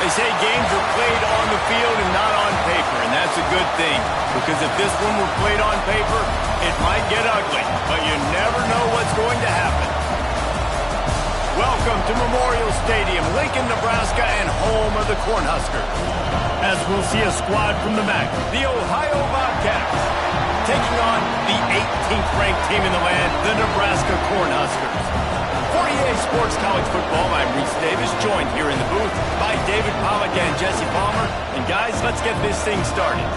They say games are played on the field and not on paper, and that's a good thing. Because if this one were played on paper, it might get ugly, but you never know what's going to happen. Welcome to Memorial Stadium, Lincoln, Nebraska, and home of the Cornhuskers. As we'll see a squad from the MAC, the Ohio Bobcats, taking on the 18th ranked team in the land, the Nebraska Cornhuskers. 48 Sports College Football, I'm Reese Davis, joined here in the booth by David Pollack and Jesse Palmer. And guys, let's get this thing started.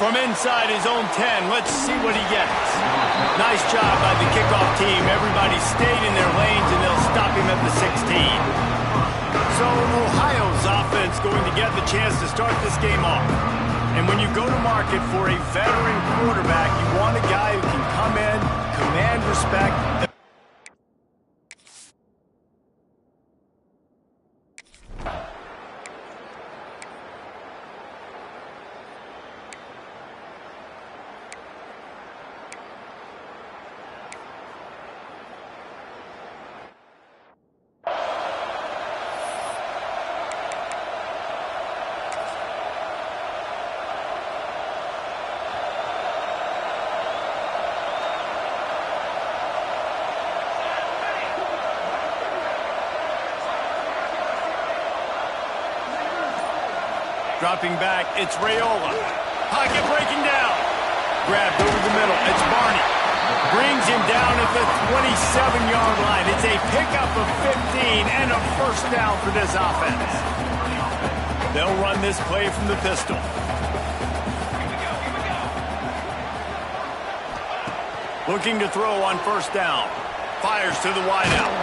From inside his own 10, let's see what he gets. Nice job by the kickoff team. Everybody stayed in their lanes, and they'll stop him at the 16. So Ohio's offense going to get the chance to start this game off. And when you go to market for a veteran quarterback, you want a guy who can come in, command respect. Dropping back, it's Raiola. Pocket breaking down. Grabbed over the middle, it's Barney. Brings him down at the 27-yard line. It's a pickup of 15 and a first down for this offense. They'll run this play from the pistol. Looking to throw on first down. Fires to the wideout.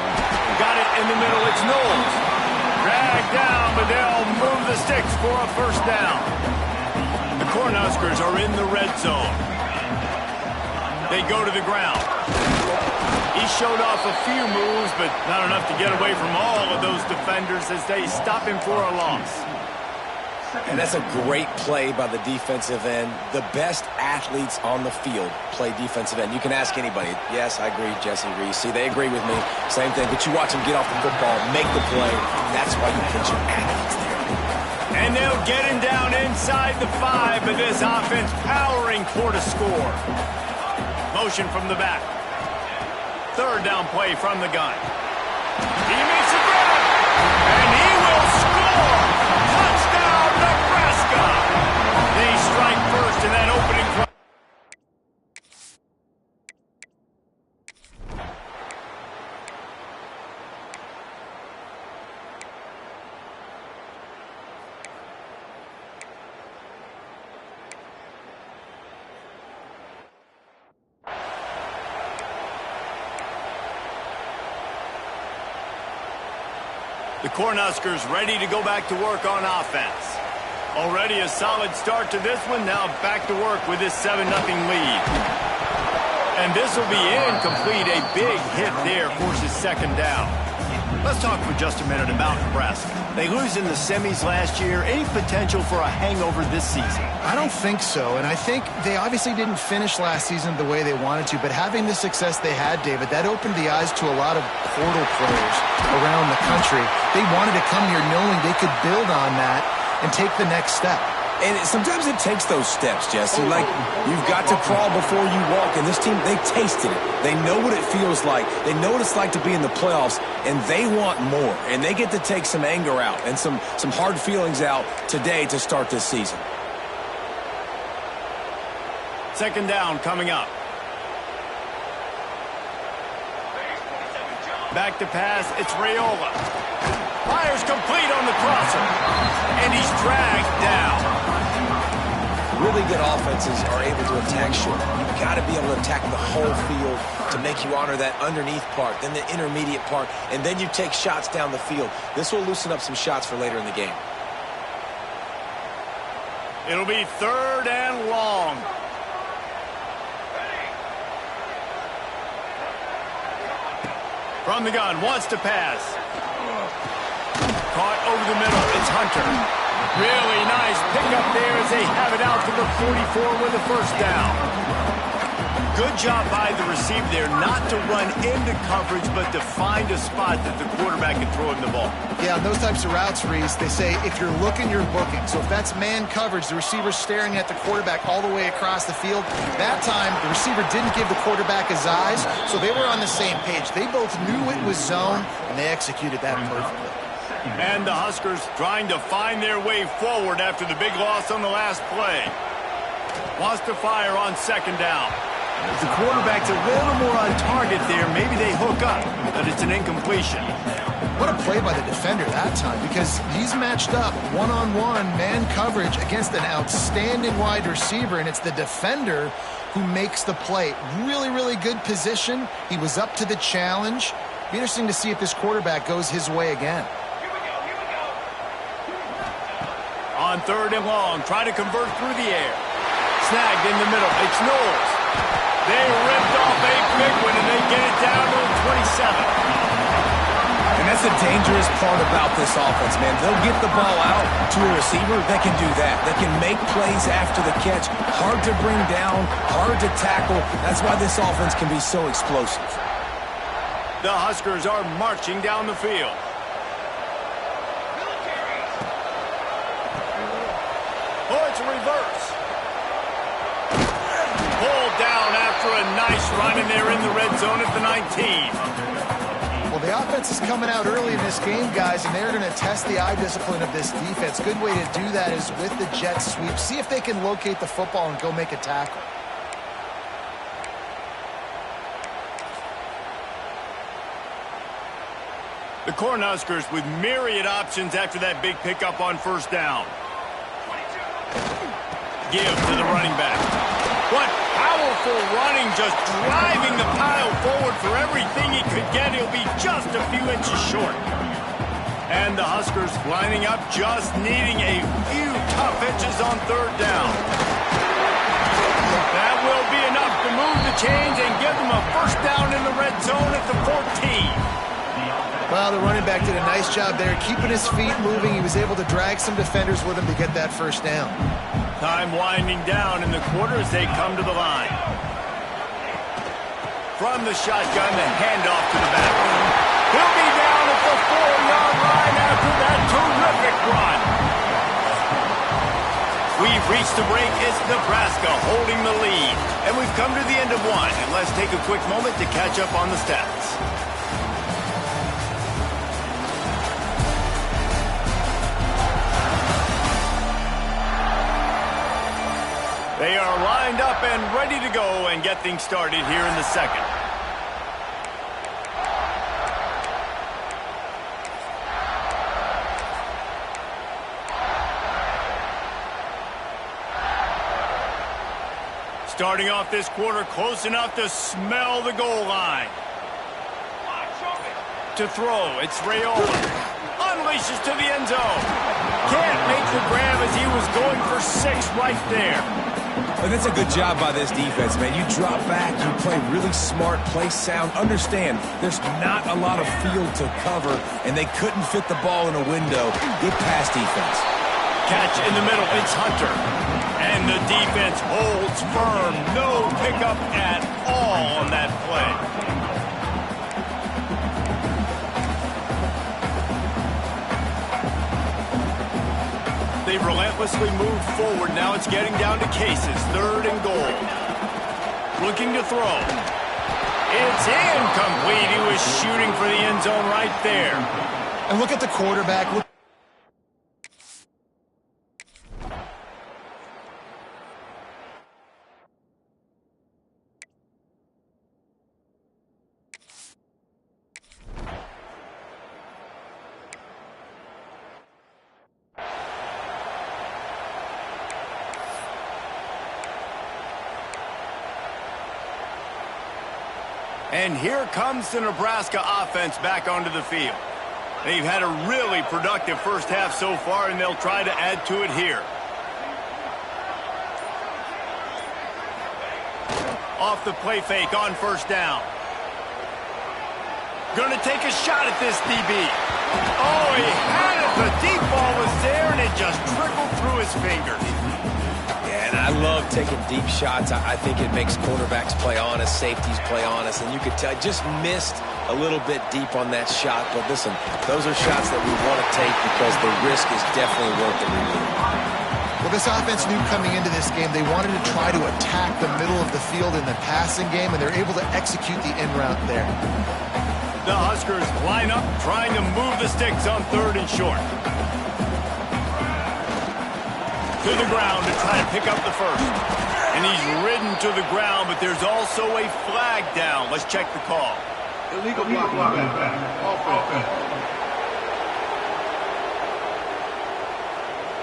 Got it in the middle, it's Knowles. Dragged down, but they'll move the sticks for a first down. The Cornhuskers are in the red zone. They go to the ground. He showed off a few moves, but not enough to get away from all of those defenders as they stop him for a loss. And that's a great play by the defensive end. The best athletes on the field play defensive end. You can ask anybody. Yes, I agree, Jesse, Reese. See, they agree with me. Same thing. But you watch them get off the football, make the play. That's why you put your athletes there. And they'll get him down inside the 5, but this offense powering toward a score. Motion from the back. Third down play from the gun. He makes a grab, and he will score. Touchdown, Nebraska. They strike first in that opening drive. The Cornhuskers ready to go back to work on offense. Already a solid start to this one. Now back to work with this 7-0 lead. And this will be incomplete. A big hit there forces second down. Let's talk for just a minute about Nebraska. They lose in the semis last year. Any potential for a hangover this season? I don't think so, and I think they obviously didn't finish last season the way they wanted to, but having the success they had, David, that opened the eyes to a lot of portal players around the country. They wanted to come here knowing they could build on that and take the next step. And sometimes it takes those steps, Jesse. Like, you've got to crawl before you walk. And this team, they tasted it. They know what it feels like. They know what it's like to be in the playoffs, and they want more. And they get to take some anger out and some hard feelings out today to start this season. Second down coming up. Back to pass, it's Raiola. Fires complete on the crosser. And he's dragged down. Really good offenses are able to attack short. You've got to be able to attack the whole field to make you honor that underneath part, then the intermediate part, and then you take shots down the field. This will loosen up some shots for later in the game. It'll be third and long. From the gun, wants to pass. Caught over the middle, it's Hunter. Really nice pickup there as they have it out to the 44 with a first down. Good job by the receiver there not to run into coverage, but to find a spot that the quarterback can throw him the ball. Yeah, on those types of routes, Reese, they say if you're looking, you're booking. So if that's man coverage, the receiver's staring at the quarterback all the way across the field. That time, the receiver didn't give the quarterback his eyes, so they were on the same page. They both knew it was zone, and they executed that perfectly. And the Huskers trying to find their way forward after the big loss on the last play. Wants to fire on second down. If the quarterback's a little more on target there, maybe they hook up, but it's an incompletion. What a play by the defender that time, because he's matched up one-on-one man coverage against an outstanding wide receiver, and it's the defender who makes the play. Really, really good position. He was up to the challenge. Be interesting to see if this quarterback goes his way again. On third and long, try to convert through the air. Snagged in the middle, it's Knowles. They ripped off a big one, and they get it down to the 27. And that's the dangerous part about this offense, man. They'll get the ball out to a receiver. They can do that. They can make plays after the catch. Hard to bring down, hard to tackle. That's why this offense can be so explosive. The Huskers are marching down the field. Oh, it's a reverse. Pulled down after a nice run, and they're in the red zone at the 19. Well, the offense is coming out early in this game, guys, and they're going to test the eye discipline of this defense. Good way to do that is with the jet sweep. See if they can locate the football and go make a tackle. The Cornhuskers with myriad options after that big pickup on first down. Give to the running back. What powerful running, just driving the pile forward for everything he could get. He'll be just a few inches short. And the Huskers lining up, just needing a few tough inches on third down. That will be enough to move the chains and give them a first down in the red zone at the 14. Well, the running back did a nice job there, keeping his feet moving. He was able to drag some defenders with him to get that first down. Time winding down in the quarter as they come to the line. From the shotgun, the handoff to the back. He'll be down at the 4-yard line after that terrific run. We've reached the break. It's Nebraska holding the lead. And we've come to the end of one. And let's take a quick moment to catch up on the stats. They are lined up and ready to go and get things started here in the second. Starting off this quarter close enough to smell the goal line. To throw, it's Raiola. Unleashes to the end zone. Can't make the grab as he was going for 6 right there. And that's a good job by this defense, man. You drop back, you play really smart, play sound. Understand, there's not a lot of field to cover, and they couldn't fit the ball in a window. Good pass defense. Catch in the middle, it's Hunter. And the defense holds firm. No pickup at all on that play. They've relentlessly moved forward. Now it's getting down to cases. 3rd and goal. Looking to throw. It's incomplete. He was shooting for the end zone right there. And look at the quarterback. Look And here comes the Nebraska offense back onto the field. They've had a really productive first half so far, and they'll try to add to it here. Off the play fake on first down. Going to take a shot at this DB. Oh, he had it. The deep ball was there, and it just trickled through his fingers. Yeah, and I love taking deep shots. I think it makes quarterbacks play honest, safeties play honest, and you could tell just missed a little bit deep on that shot. But listen, those are shots that we want to take because the risk is definitely worth the reward. Well, this offense knew coming into this game they wanted to try to attack the middle of the field in the passing game, and they're able to execute the in route there. The Huskers line up, trying to move the sticks on 3rd and short. To the ground to try to pick up the first. And he's ridden to the ground, but there's also a flag down. Let's check the call. Illegal blocking. Offense.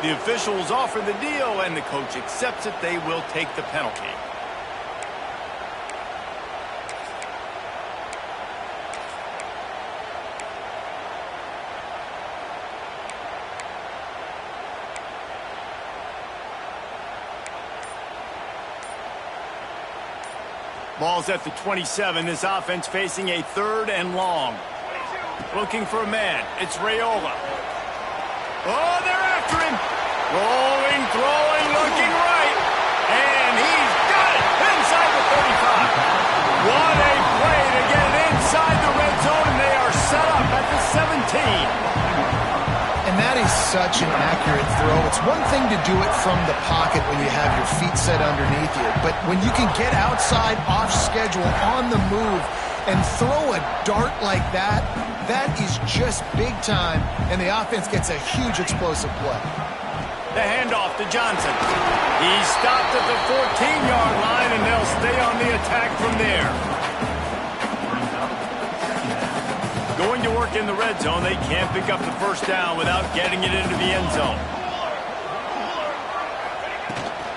The officials offer the deal, and the coach accepts it. They will take the penalty. Ball's at the 27. This offense facing a 3rd and long. Looking for a man. It's Raiola. Oh, they're after him. Rolling, throwing, looking right. And he's got it inside the 35. What a play to get it inside the red zone, and they are set up at the 17. And that is such an accurate throw. It's one thing to do it from the pocket when you have your feet set underneath you, but when you can get outside, off schedule, on the move, and throw a dart like that, that is just big time, and the offense gets a huge explosive play. The handoff to Johnson. He's stopped at the 14-yard line, and they'll stay on the attack from there. Going to work in the red zone. They can't pick up the first down without getting it into the end zone.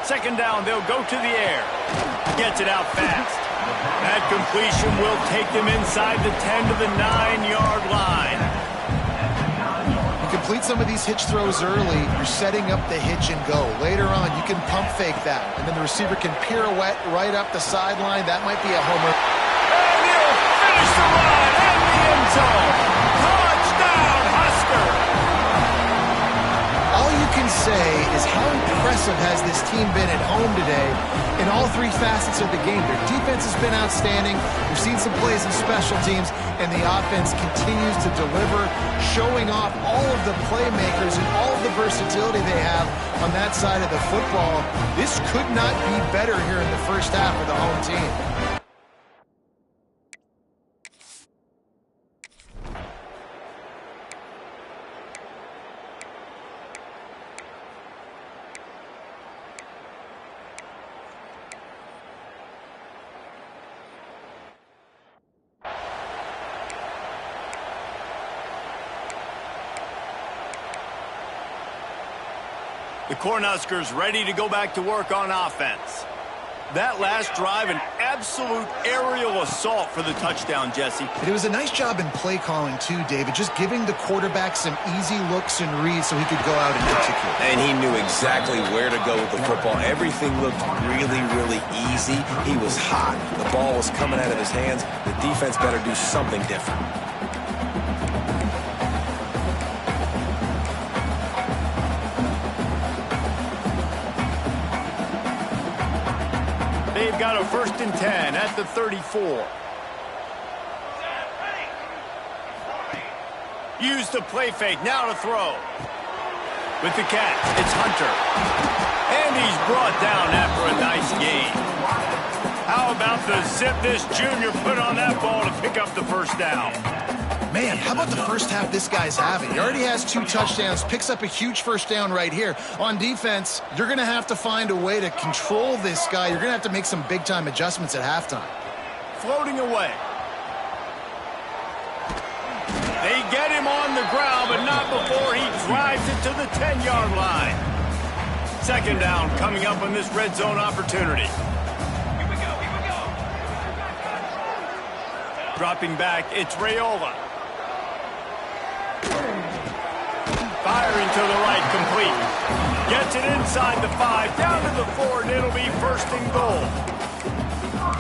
2nd down, they'll go to the air. Gets it out fast. That completion will take them inside the 10 to the 9-yard line. You complete some of these hitch throws early, you're setting up the hitch and go. Later on, you can pump fake that, and then the receiver can pirouette right up the sideline. That might be a homer. And he'll finish the run in the end zone. Touchdown, Husker! All you can say is how impressive has this team been at home today in all 3 facets of the game. Their defense has been outstanding. We've seen some plays in special teams, and the offense continues to deliver, showing off all of the playmakers and all of the versatility they have on that side of the football. This could not be better here in the first half for the home team. The Cornhuskers ready to go back to work on offense. That last drive, an absolute aerial assault for the touchdown, Jesse. It was a nice job in play calling, too, David, just giving the quarterback some easy looks and reads so he could go out and execute. And he knew exactly where to go with the football. Everything looked really, really easy. He was hot. The ball was coming out of his hands. The defense better do something different. They've got a 1st and 10 at the 34. Use the play fake, now to throw. With the catch, it's Hunter. And he's brought down after a nice gain. How about the zip this junior put on that ball to pick up the first down? Man, how about the first half this guy's having? He already has 2 touchdowns, picks up a huge first down right here. On defense, you're going to have to find a way to control this guy. You're going to have to make some big-time adjustments at halftime. Floating away. They get him on the ground, but not before he drives it to the 10-yard line. 2nd down coming up on this red zone opportunity. Dropping back, it's Raiola. Firing to the right, complete. Gets it inside the 5, down to the 4, and it'll be 1st and goal.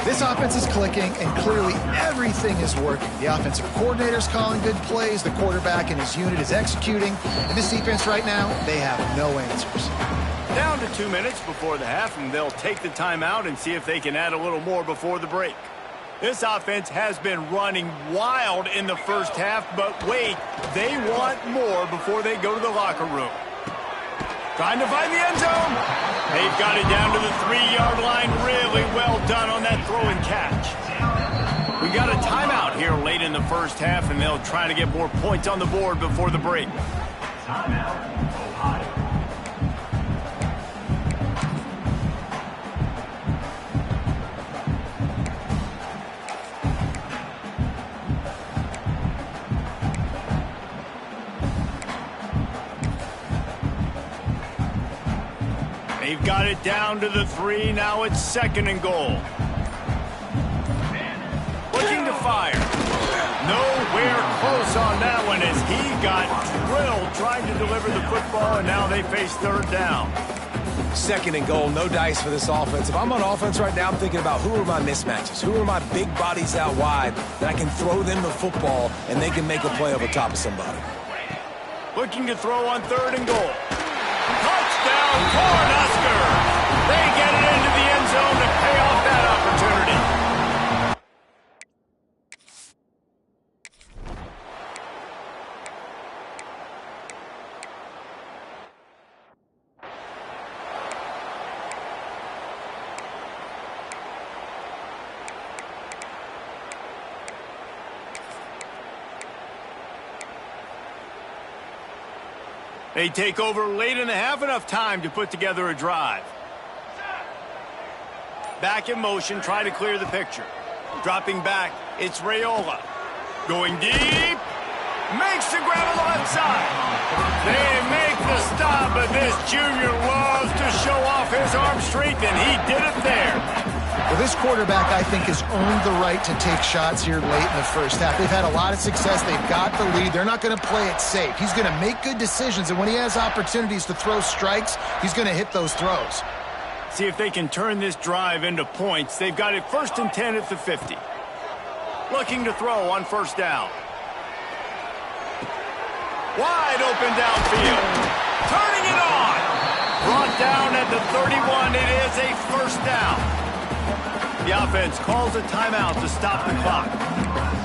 This offense is clicking, and clearly everything is working. The offensive coordinator's calling good plays, the quarterback and his unit is executing, and this defense right now, they have no answers. Down to 2 minutes before the half, and they'll take the timeout and see if they can add a little more before the break. This offense has been running wild in the first half, but wait, they want more before they go to the locker room. Trying to find the end zone. They've got it down to the 3-yard line. Really well done on that throw and catch. We got a timeout here late in the first half, and they'll try to get more points on the board before the break. Timeout, Ohio. They've got it down to the 3. Now it's 2nd and goal. Looking to fire. Nowhere close on that one as he got drilled trying to deliver the football, and now they face 3rd down. 2nd and goal, no dice for this offense. If I'm on offense right now, I'm thinking about who are my mismatches? Who are my big bodies out wide that I can throw them the football and they can make a play over top of somebody? Looking to throw on 3rd and goal. Touchdown, Cornhusker! They get it into the end zone to pay off that opportunity. They take over late in the half, enough time to put together a drive. Back in motion, try to clear the picture. Dropping back, it's Raiola. Going deep. Makes the grab on the left side. They make the stop, but this junior loves to show off his arm strength, and he did it there. Well, this quarterback, I think, has earned the right to take shots here late in the first half. They've had a lot of success. They've got the lead. They're not going to play it safe. He's going to make good decisions, and when he has opportunities to throw strikes, he's going to hit those throws. See if they can turn this drive into points. They've got it 1st and 10 at the 50. Looking to throw on 1st down. Wide open downfield. Turning it on. Brought down at the 31. It is a 1st down. The offense calls a timeout to stop the clock.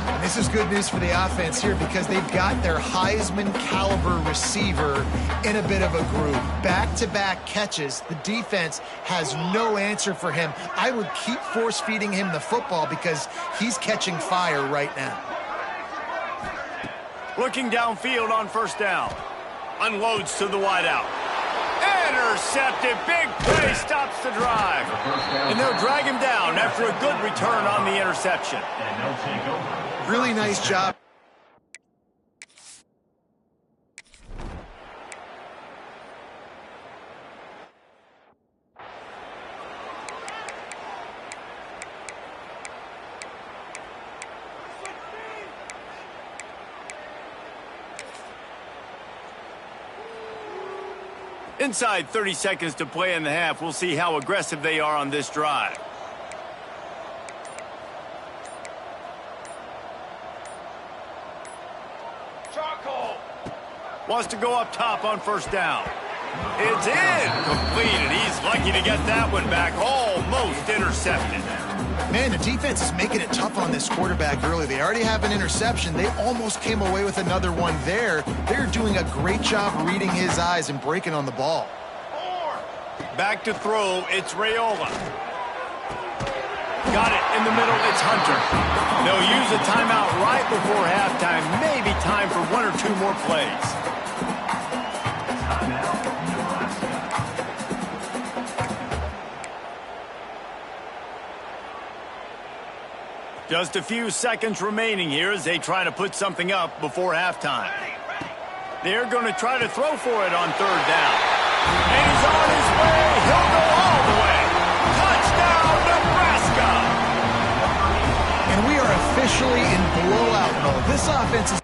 And this is good news for the offense here because they've got their Heisman caliber receiver in a bit of a groove. Back-to-back catches. The defense has no answer for him. I would keep force-feeding him the football because he's catching fire right now. Looking downfield on 1st down. Unloads to the wideout. Intercepted. Big play stops the drive. And they'll drag him down after a good return on the interception. Really nice job. Inside 30 seconds to play in the half. We'll see how aggressive they are on this drive. Charcoal. Wants to go up top on 1st down. It's incomplete, and he's lucky to get that one back. Almost intercepted. Man, the defense is making it tough on this quarterback early. They already have an interception. They almost came away with another one there. They're doing a great job reading his eyes and breaking on the ball. Back to throw, it's Raiola. Got it in the middle, it's Hunter. They'll use a timeout right before halftime. Maybe time for 1 or 2 more plays. Just a few seconds remaining here as they try to put something up before halftime. They're going to try to throw for it on 3rd down. And he's on his way. He'll go all the way. Touchdown, Nebraska! And we are officially in This offense is...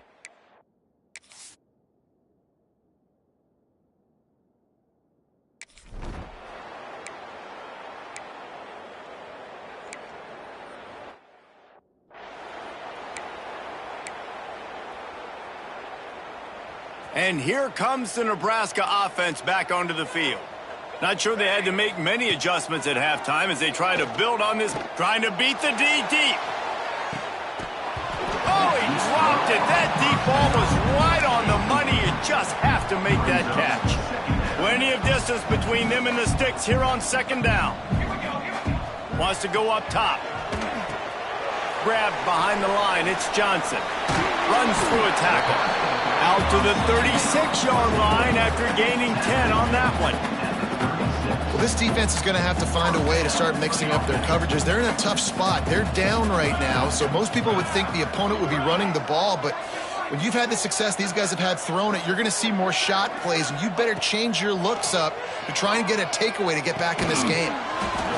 And here comes the Nebraska offense back onto the field. Not sure they had to make many adjustments at halftime as they try to build on this, trying to beat the D deep. Oh, he dropped it. That deep ball was right on the money. You just have to make that catch. Plenty of distance between them and the sticks here on second down. Wants to go up top. Grabbed behind the line. It's Johnson. Runs through a tackle. Out to the 36-yard line after gaining 10 on that one. Well, this defense is going to have to find a way to start mixing up their coverages. They're in a tough spot. They're down right now, so most people would think the opponent would be running the ball, but when you've had the success these guys have had throwing it, you're going to see more shot plays, and you better change your looks up to try and get a takeaway to get back in this game.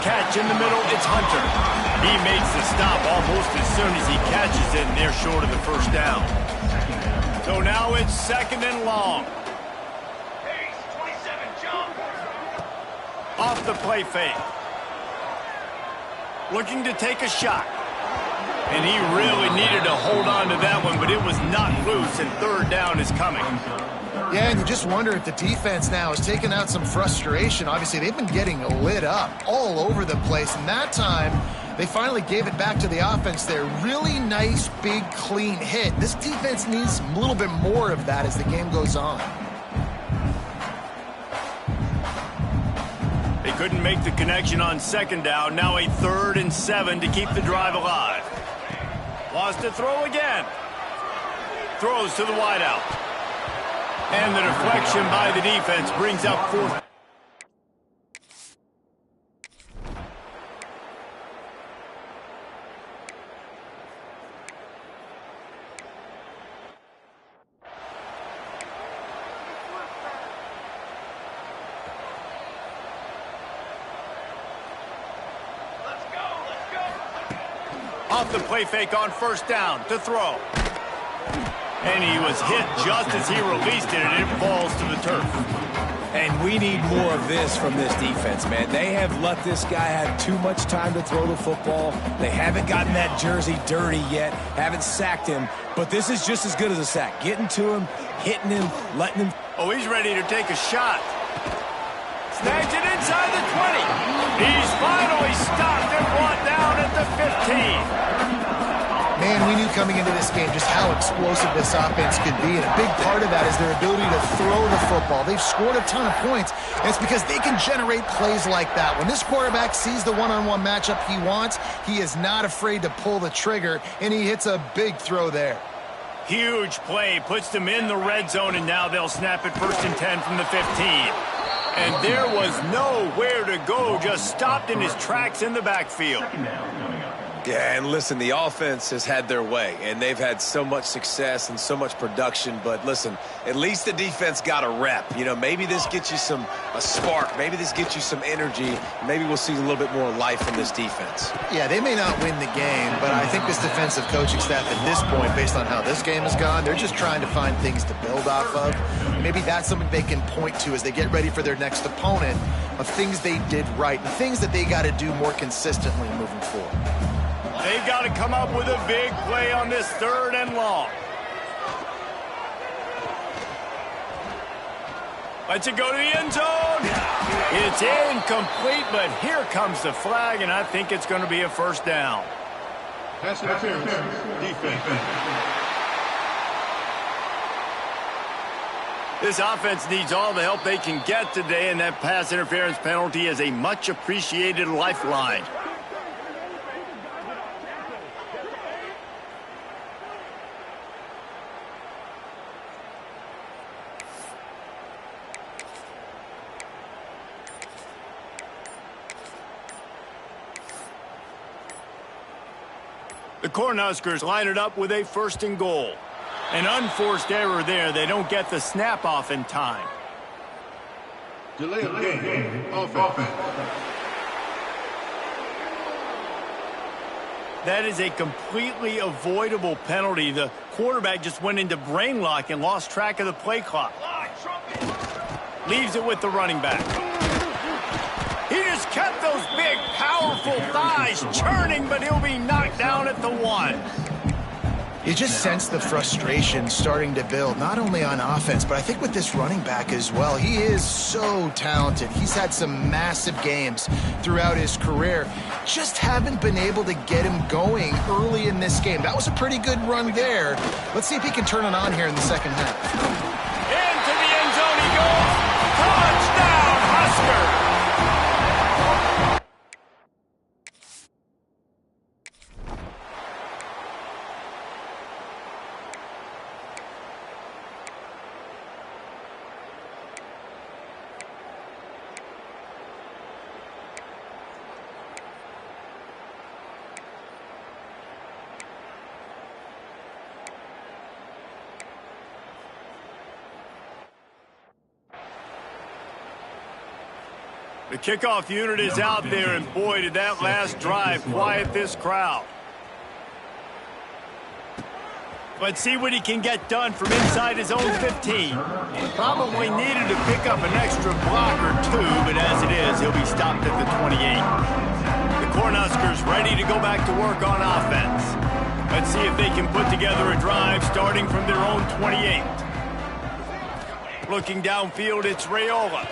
Catch in the middle, it's Hunter. He makes the stop almost as soon as he catches it, and they're short of the first down. So now it's second and long. Off the play fake. Looking to take a shot. And he really needed to hold on to that one, but it was not loose, and third down is coming. Yeah, and you just wonder if the defense now has taken out some frustration. Obviously, they've been getting lit up all over the place, and that time they finally gave it back to the offense there. Really nice, big, clean hit. This defense needs a little bit more of that as the game goes on. They couldn't make the connection on second down. Now a 3rd and 7 to keep the drive alive. Wants to throw again. Throws to the wideout. And the deflection by the defense brings up 4th. Off the play fake on first down to throw. And he was hit just as he released it, and it falls to the turf. And we need more of this from this defense, man. They have let this guy have too much time to throw the football. They haven't gotten that jersey dirty yet, haven't sacked him, but this is just as good as a sack. Getting to him, hitting him, letting him. Oh, he's ready to take a shot. Snagged it inside the 20. He's finally stopped and brought down at the 15. Man, we knew coming into this game just how explosive this offense could be, and a big part of that is their ability to throw the football. They've scored a ton of points, and it's because they can generate plays like that. When this quarterback sees the one-on-one matchup he wants, he is not afraid to pull the trigger, and he hits a big throw there. Huge play, puts them in the red zone, and now they'll snap it 1st and 10 from the 15. And there was nowhere to go, just stopped in his tracks in the backfield. Yeah, and listen, the offense has had their way, and they've had so much success and so much production, but listen, at least the defense got a rep. You know, maybe this gets you a spark. Maybe this gets you some energy. Maybe we'll see a little bit more life in this defense. Yeah, they may not win the game, but I think this defensive coaching staff at this point, based on how this game has gone, they're just trying to find things to build off of. Maybe that's something they can point to as they get ready for their next opponent, of things they did right and things that they got to do more consistently moving forward. They've got to come up with a big play on this 3rd and long. Lets it go to the end zone. It's incomplete, but here comes the flag, and I think it's going to be a 1st down. Pass interference. Defense. This offense needs all the help they can get today, and that pass interference penalty is a much-appreciated lifeline. The Cornhuskers line it up with a 1st and goal. An unforced error there. They don't get the snap off in time. Delay of game. Offense. That is a completely avoidable penalty. The quarterback just went into brain lock and lost track of the play clock. Leaves it with the running back. He just kept those big, powerful thighs churning, but he'll be knocked down at the 1. You just sense the frustration starting to build, not only on offense, but I think with this running back as well. He is so talented. He's had some massive games throughout his career. Just haven't been able to get him going early in this game. That was a pretty good run there. Let's see if he can turn it on here in the second half. Into the end zone he goes. Touchdown, Huskers! The kickoff unit is out there, and boy, did that last drive quiet this crowd. Let's see what he can get done from inside his own 15. Probably needed to pick up an extra block or 2, but as it is, he'll be stopped at the 28. The Cornhuskers ready to go back to work on offense. Let's see if they can put together a drive starting from their own 28. Looking downfield, it's Raiola.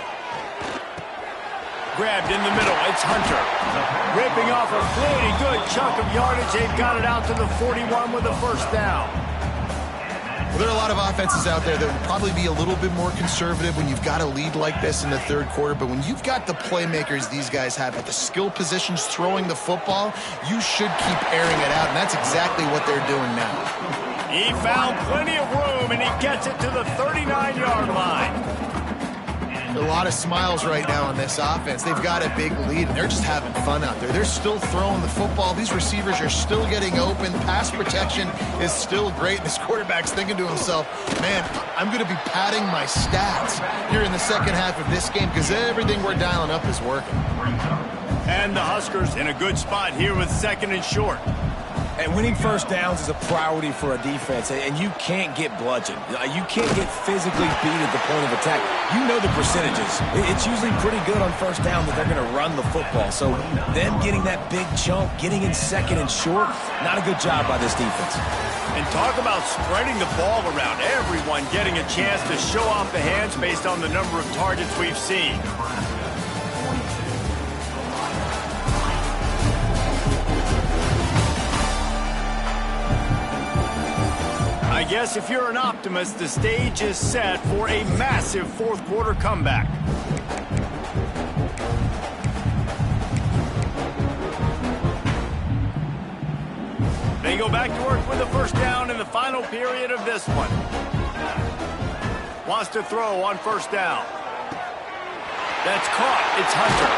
Grabbed in the middle, it's Hunter. Ripping off a pretty good chunk of yardage. They've got it out to the 41 with a first down. Well, there are a lot of offenses out there that would probably be a little bit more conservative when you've got a lead like this in the third quarter. But when you've got the playmakers these guys have at the skill positions throwing the football, you should keep airing it out, and that's exactly what they're doing now. He found plenty of room, and he gets it to the 39-yard line. A lot of smiles right now on this offense. They've got a big lead, and they're just having fun out there. They're still throwing the football. These receivers are still getting open. Pass protection is still great. And this quarterback's thinking to himself, man, I'm going to be padding my stats here in the second half of this game because everything we're dialing up is working. And the Huskers in a good spot here with second and short. And winning first downs is a priority for a defense, and you can't get bludgeoned. You can't get physically beat at the point of attack. You know the percentages. It's usually pretty good on first down that they're going to run the football. So them getting that big chunk, getting in second and short, not a good job by this defense. And talk about spreading the ball around. Everyone getting a chance to show off the hands based on the number of targets we've seen. I guess if you're an optimist, the stage is set for a massive fourth quarter comeback. They go back to work with a first down in the final period of this one. Wants to throw on first down. That's caught. It's Hunter.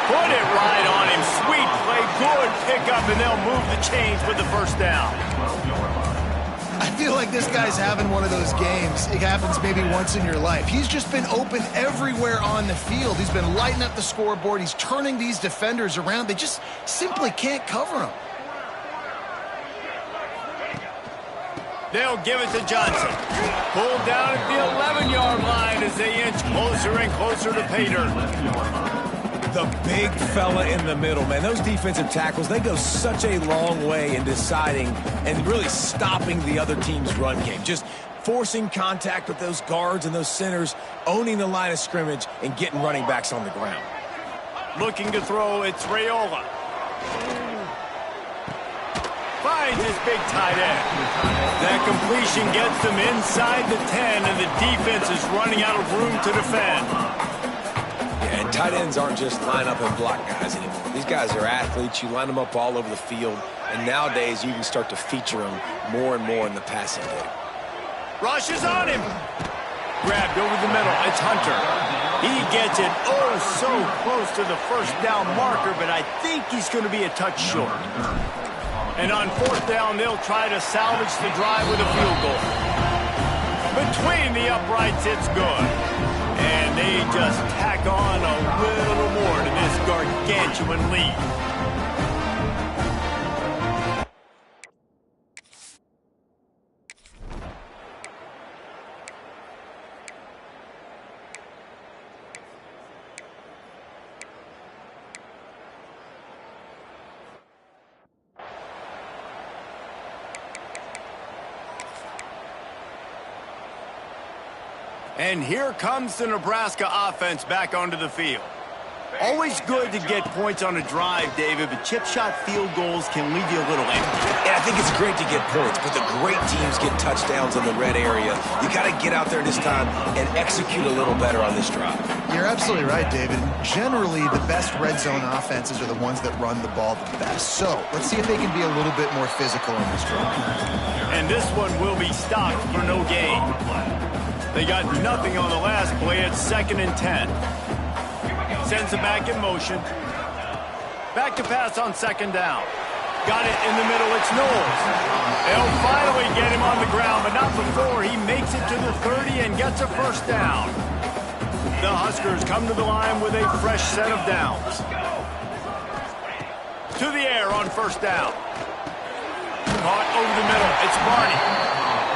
Put it right on him. Sweet play. Good pickup, and they'll move the chains with the first down. I feel like this guy's having one of those games. It happens maybe once in your life. He's just been open everywhere on the field. He's been lighting up the scoreboard. He's turning these defenders around. They just simply can't cover him. They'll give it to Johnson. Pulled down at the 11-yard line as they inch closer and closer to pay dirt. The big fella in the middle, man. Those defensive tackles, they go such a long way in deciding and really stopping the other team's run game. Just forcing contact with those guards and those centers, owning the line of scrimmage, and getting running backs on the ground. Looking to throw, it's Raiola. Finds his big tight end. That completion gets them inside the 10, and the defense is running out of room to defend. And tight ends aren't just line up and block guys anymore. These guys are athletes. You line them up all over the field. And nowadays, you can start to feature them more and more in the passing game. Rush is on him. Grabbed over the middle. It's Hunter. He gets it so close to the first down marker, but I think he's going to be a touch short. And on fourth down, they'll try to salvage the drive with a field goal. Between the uprights, it's good. And they just tack on a little more to this gargantuan lead. And here comes the Nebraska offense back onto the field. Always good to get points on a drive, David, but chip shot field goals can leave you a little empty. And I think it's great to get points, but the great teams get touchdowns in the red area. You got to get out there this time and execute a little better on this drive. You're absolutely right, David. Generally, the best red zone offenses are the ones that run the ball the best. So let's see if they can be a little bit more physical in this drive. And this one will be stopped for no gain. They got nothing on the last play. It's 2nd and 10. Sends it back in motion. Back to pass on 2nd down. Got it in the middle. It's Knowles. They'll finally get him on the ground, but not before he makes it to the 30 and gets a first down. The Huskers come to the line with a fresh set of downs. To the air on 1st down. Caught over the middle. It's Barney.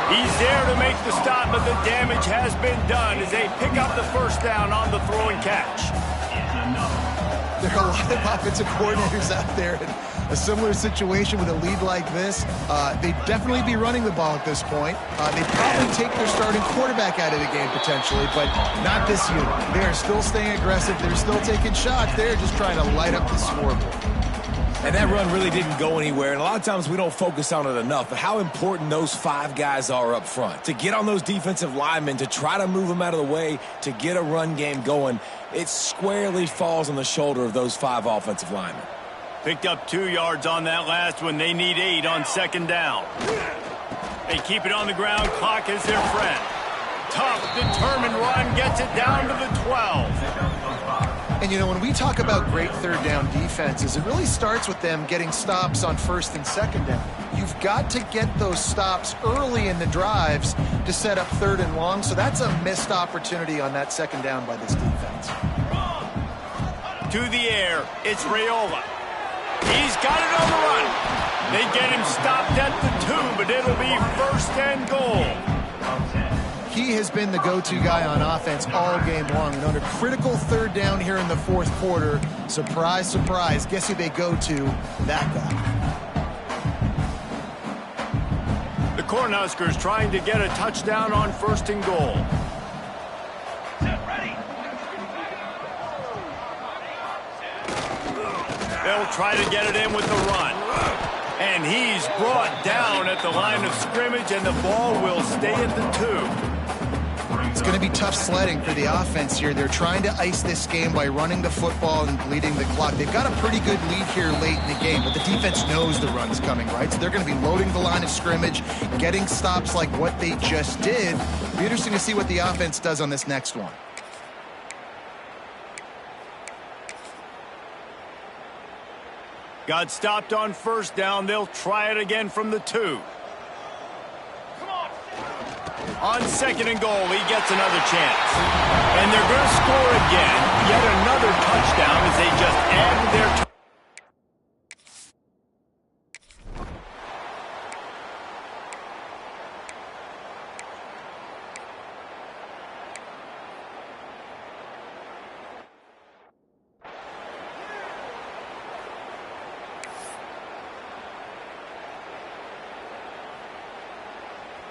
He's there to make the stop, but the damage has been done as they pick up the first down on the throw and catch. There are a lot of offensive coordinators out there in a similar situation with a lead like this. They'd definitely be running the ball at this point. They'd probably take their starting quarterback out of the game potentially, but not this unit. They're still staying aggressive. They're still taking shots. They're just trying to light up the scoreboard. And that run really didn't go anywhere, and a lot of times we don't focus on it enough, but how important those 5 guys are up front. To get on those defensive linemen, to try to move them out of the way, to get a run game going, it squarely falls on the shoulder of those 5 offensive linemen. Picked up 2 yards on that last one. They need 8 on 2nd down. They keep it on the ground. Clock is their friend. Tough, determined run gets it down to the 12. And, you know, when we talk about great 3rd down defenses, it really starts with them getting stops on 1st and 2nd down. You've got to get those stops early in the drives to set up 3rd and long, so that's a missed opportunity on that 2nd down by this defense. To the air, it's Raiola. He's got it on the run. They get him stopped at the 2, but it'll be 1st and goal. He has been the go-to guy on offense all game long. And on a critical 3rd down here in the 4th quarter, surprise, surprise, guess who they go to? That guy. The Cornhuskers trying to get a touchdown on 1st and goal. They'll try to get it in with the run. And he's brought down at the line of scrimmage, and the ball will stay at the 2. It's going to be tough sledding for the offense here. They're trying to ice this game by running the football and bleeding the clock. They've got a pretty good lead here late in the game, but the defense knows the run's coming, right? So they're going to be loading the line of scrimmage, getting stops like what they just did. It'll be interesting to see what the offense does on this next one. Got stopped on 1st down. They'll try it again from the 2. On 2nd and goal, he gets another chance. And they're going to score again. Yet another touchdown as they just add to their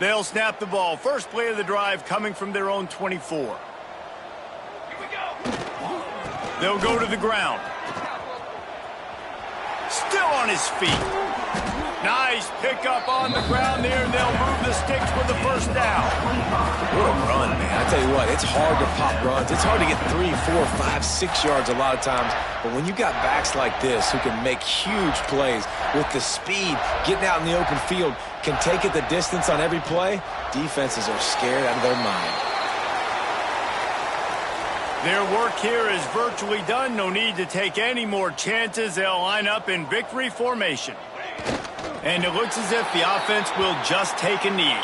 They'll snap the ball. First play of the drive coming from their own 24. Here we go. They'll go to the ground. Still on his feet. Nice pickup on the ground there, and they'll move the sticks with the first down. What a run, man. I tell you what, it's hard to pop runs. It's hard to get 3, 4, 5, 6 yards a lot of times. But when you got backs like this who can make huge plays with the speed, getting out in the open field, can take it the distance on every play, defenses are scared out of their mind. Their work here is virtually done. No need to take any more chances. They'll line up in victory formation. And it looks as if the offense will just take a knee.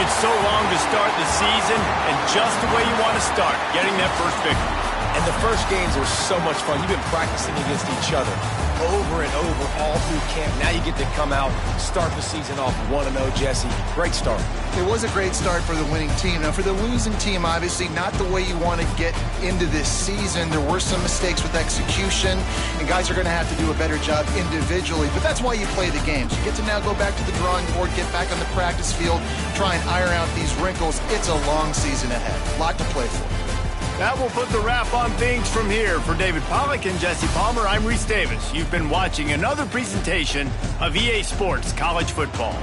waited so long to start the season, and just the way you want to start, getting that first victory. And the first games are so much fun. You've been practicing against each other over and over all through camp. Now you get to come out, start the season off 1-0, Jesse. Great start. It was a great start for the winning team. Now, for the losing team, obviously not the way you want to get into this season. There were some mistakes with execution, and guys are going to have to do a better job individually. But that's why you play the games. You get to now go back to the drawing board, get back on the practice field, try and iron out these wrinkles. It's a long season ahead. A lot to play for. That will put the wrap on things from here. For David Pollack and Jesse Palmer, I'm Reese Davis. You've been watching another presentation of EA Sports College Football.